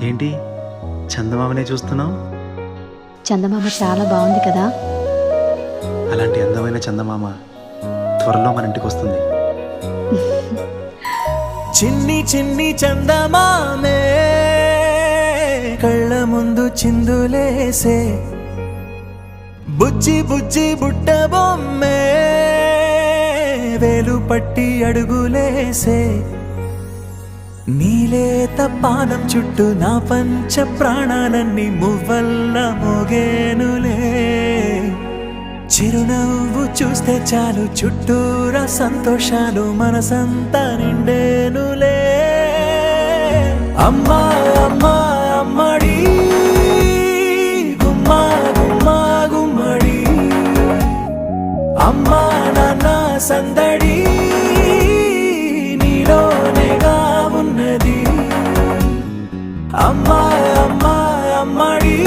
ఏంటి చందమామనే చూస్తున్నావు? చందమామ చాలా బాగుంది కదా. అలాంటి అందమైన చందమామ త్వరలో మన ఇంటికి వస్తుంది. చిన్ని చిన్ని చందమామే కళ్ళ ముందు చిందులేసే, బుజ్జి బుజ్జి బుట్ట బొమ్మే వేలు పట్టి అడుగులేసే, నీలేత పానం చుట్టూ నా పంచ ప్రాణాలన్నీ మువ్వల్ల మోగేనులే, చిరునవ్వు చూస్తే చాలు చుట్టూరా సంతోషాలు మనసంతా నిండేనులే. అమ్మా అమ్మా అమ్మడి గుమ్మా గుమ్మా గుమ్మడి, అమ్మా నాన్న సందడి నీలోనేగా ఉన్నది. అమ్మా అమ్మా అమ్మడి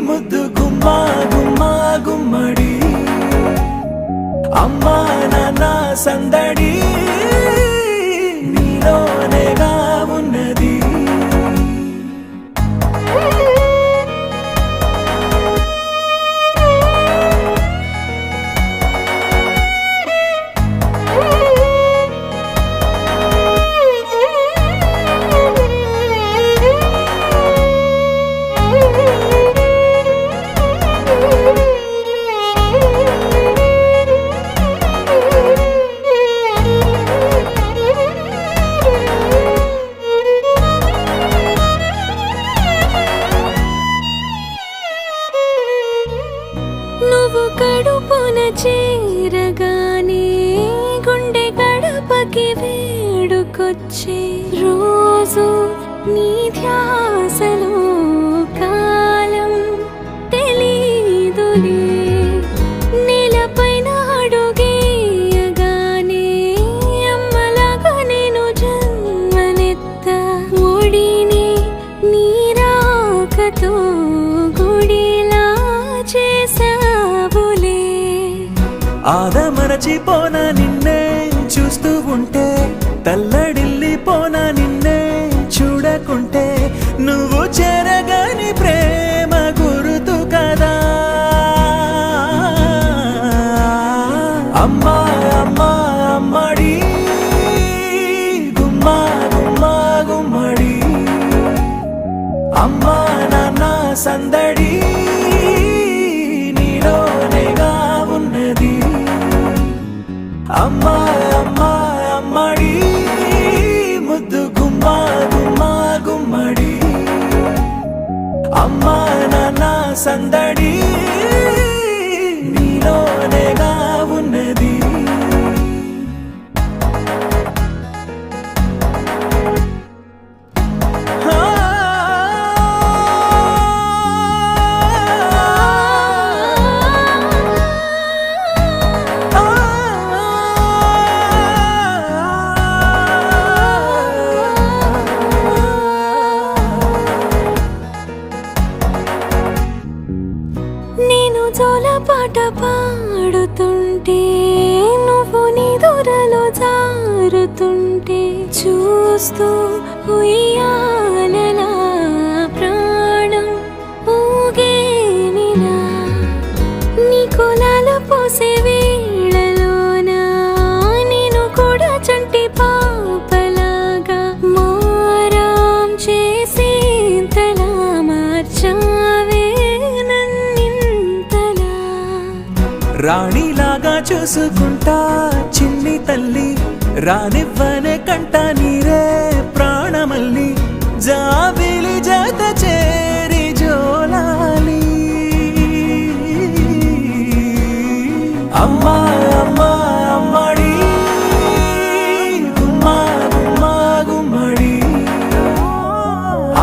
ముద్దు గుమ్మా గుమ్మా గుమ్మడి, అమ్మా నాన్న సందడి నీలోనేగా ఉన్నది. నువ్వు కడుపున చేరగానే గుండె గడపకి వేడుకొచ్చే రోజు నీ ధ్యాసలో కాలం తెలీదులే. నేలపైన అడుగేయగానే అమ్మలాగా నేను జన్మనెత్త, ఒడిని నీ రాకతో గుడిలా చేసావులే. ఆదమరచిపోనా నిన్నే చూస్తూ ఉంటే, తల్లడిల్లిపోనా నిన్నే చూడకుంటే, నువ్వు చెరగని ప్రేమ గురుతు కదా. అమ్మా అమ్మా అమ్మడి గుమ్మా గుమ్మా గుమ్మడి, అమ్మా నాన్న సందడి నీలోనేగా ఉన్నది. అమ్మా అమ్మా అమ్మడి ముద్దు గుమ్మా గుమ్మా గుమ్మడి, అమ్మా నాన్న సందడి నీలోనేగా ఉన్నది. నేను జోలపాట పాడుతుంటే, నువ్వు నిదురలో జారుతుంటే, చూస్తూ ఉయ్యాలలా ప్రాణం ఊగేనిలా. నీ కులాల పోసే వేళలోన నేను కూడా చంటి పాపలాగా మారాం చేసేంతలా మార్చావే నన్నింతలా. రాణిలాగా చూసుకుంటా చిన్ని తల్లి, రానివ్వనే కంట నీరే ప్రాణమల్లి, జాబిలి జత చేరి జోలాలి. అమ్మా అమ్మా అమ్మడి గుమ్మా గుమ్మా గుమ్మడి,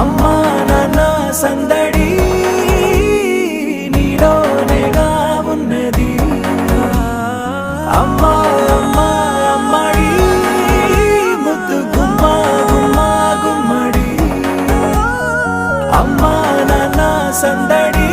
అమ్మా నాన్న సందడి నీలోనేగా ఉన్నది. అమ్మా అమ్మా అమ్మడి ముద్దు గుమ్మా గుమ్మా గుమ్మడి, అమ్మా నాన్న సందడి